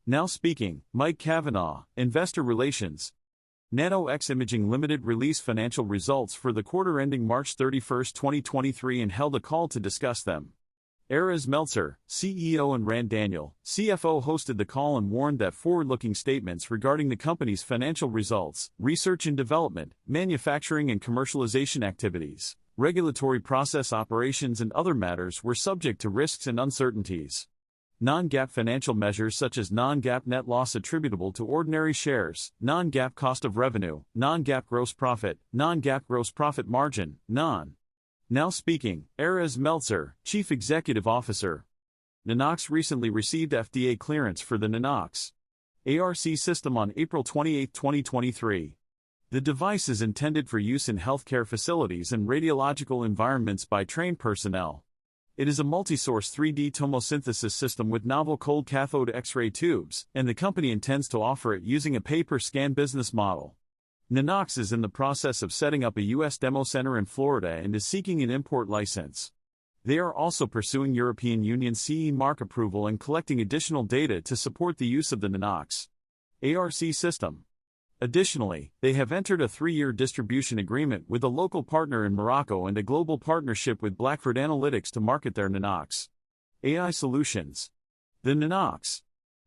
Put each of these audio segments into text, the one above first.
Now speaking, Mike Cavanaugh, Investor Relations. Nano-X Imaging Limited released financial results for the quarter ending March 31, 2023 and held a call to discuss them. Erez Meltzer, CEO and Ran Daniel, CFO hosted the call and warned that forward-looking statements regarding the company's financial results, research and development, manufacturing and commercialization activities, regulatory process operations and other matters were subject to risks and uncertainties. Non-GAAP financial measures such as non-GAAP net loss attributable to ordinary shares, non-GAAP cost of revenue, non-GAAP gross profit margin, Now speaking, Erez Meltzer, Chief Executive Officer. Nano-X recently received FDA clearance for the Nano-X ARC system on April 28, 2023. The device is intended for use in healthcare facilities and radiological environments by trained personnel. It is a multi-source 3D tomosynthesis system with novel cold cathode X-ray tubes, and the company intends to offer it using a pay-per-scan business model. Nano-X is in the process of setting up a U.S. demo center in Florida and is seeking an import license. They are also pursuing European Union CE mark approval and collecting additional data to support the use of the Nano-X ARC system. Additionally, they have entered a 3-year distribution agreement with a local partner in Morocco and a global partnership with Blackford Analytics to market their Nano-X AI solutions. The Nano-X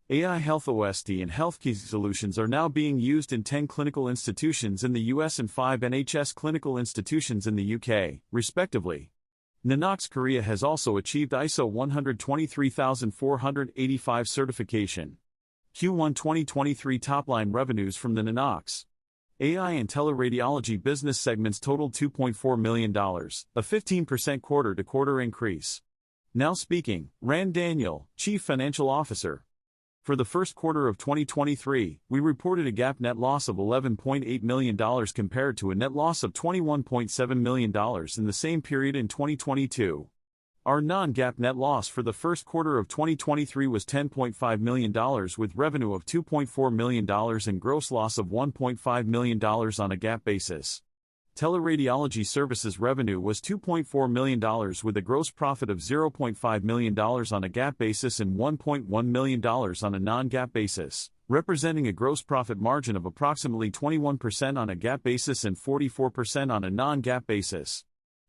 AI Health OST and HealthKey solutions are now being used in 10 clinical institutions in the US and 5 NHS clinical institutions in the UK, respectively. Nano-X Korea has also achieved ISO 123485 certification. Q1 2023 top-line revenues from the Nano-X AI and teleradiology business segments totaled $2.4 million, a 15% quarter-to-quarter increase. Now speaking, Ran Daniel, Chief Financial Officer. For the first quarter of 2023, we reported a GAAP net loss of $11.8 million compared to a net loss of $21.7 million in the same period in 2022. Our non-GAAP net loss for the first quarter of 2023 was $10.5 million with revenue of $2.4 million and gross loss of $1.5 million on a GAAP basis. Teleradiology services revenue was $2.4 million with a gross profit of $0.5 million on a GAAP basis and $1.1 million on a non-GAAP basis, representing a gross profit margin of approximately 21% on a GAAP basis and 44% on a non-GAAP basis.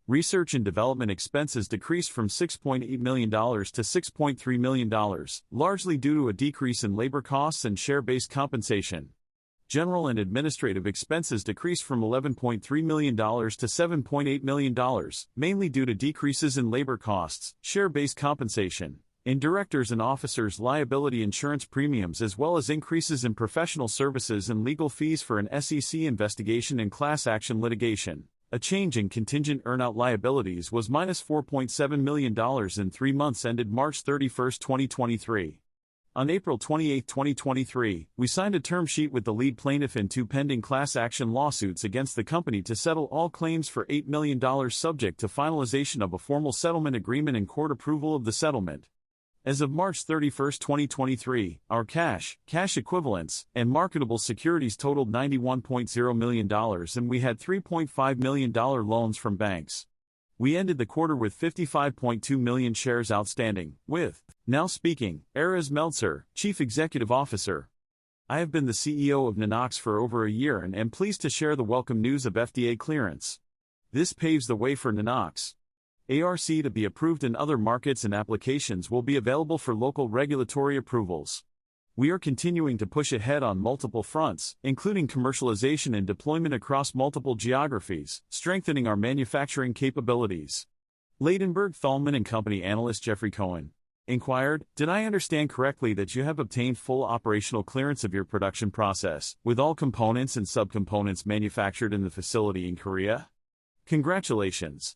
Research and development expenses decreased from $6.8 million to $6.3 million, largely due to a decrease in labor costs and share-based compensation. General and administrative expenses decreased from $11.3 million to $7.8 million, mainly due to decreases in labor costs, share-based compensation, and directors' and officers' liability insurance premiums as well as increases in professional services and legal fees for an SEC investigation and class action litigation. A change in contingent earnout liabilities was -$4.7 million in 3 months ended March 31, 2023. On April 28, 2023, we signed a term sheet with the lead plaintiff in 2 pending class action lawsuits against the company to settle all claims for $8 million subject to finalization of a formal settlement agreement and court approval of the settlement. As of March 31, 2023, our cash equivalents, and marketable securities totaled $91.0 million and we had $3.5 million loans from banks. We ended the quarter with 55.2 million shares outstanding, with, now speaking, Erez Meltzer, Chief Executive Officer. I have been the CEO of Nano-X for over a year and am pleased to share the welcome news of FDA clearance. This paves the way for Nano-X ARC to be approved in other markets and applications will be available for local regulatory approvals. We are continuing to push ahead on multiple fronts, including commercialization and deployment across multiple geographies, strengthening our manufacturing capabilities. Ladenburg Thalmann & Company analyst Jeffrey Cohen inquired, "Did I understand correctly that you have obtained full operational clearance of your production process, with all components and subcomponents manufactured in the facility in Korea?" Congratulations.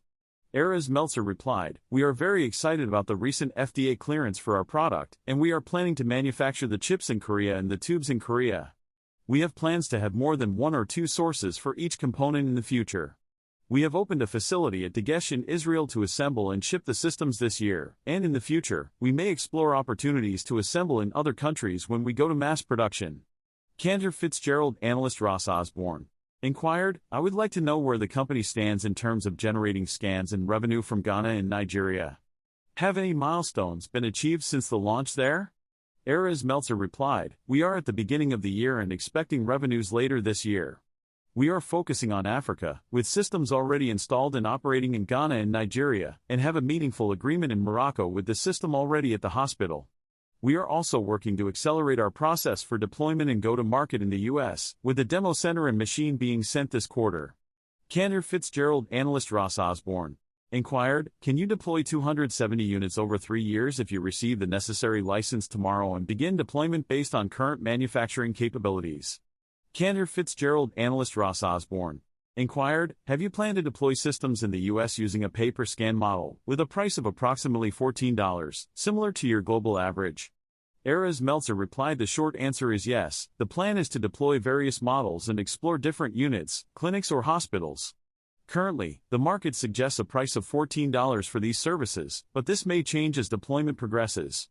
Erez Meltzer replied, "We are very excited about the recent FDA clearance for our product, and we are planning to manufacture the chips in Korea and the tubes in Korea. We have plans to have more than 1 or 2 sources for each component in the future. We have opened a facility at Dagesh in Israel to assemble and ship the systems this year, and in the future, we may explore opportunities to assemble in other countries when we go to mass production." Cantor Fitzgerald analyst Ross Osborne inquired, "I would like to know where the company stands in terms of generating scans and revenue from Ghana and Nigeria. Have any milestones been achieved since the launch there?" Erez Meltzer replied, "We are at the beginning of the year and expecting revenues later this year. We are focusing on Africa, with systems already installed and operating in Ghana and Nigeria, and have a meaningful agreement in Morocco with the system already at the hospital. We are also working to accelerate our process for deployment and go-to-market in the US, with the demo center and machine being sent this quarter." Cantor Fitzgerald analyst Ross Osborne inquired, "Can you deploy 270 units over 3 years if you receive the necessary license tomorrow and begin deployment based on current manufacturing capabilities?" Cantor Fitzgerald analyst Ross Osborne inquired, "Have you planned to deploy systems in the US using a pay-per-scan model, with a price of approximately $14, similar to your global average?" Erez Meltzer replied, "The short answer is yes. The plan is to deploy various models and explore different units, clinics or hospitals. Currently, the market suggests a price of $14 for these services, but this may change as deployment progresses."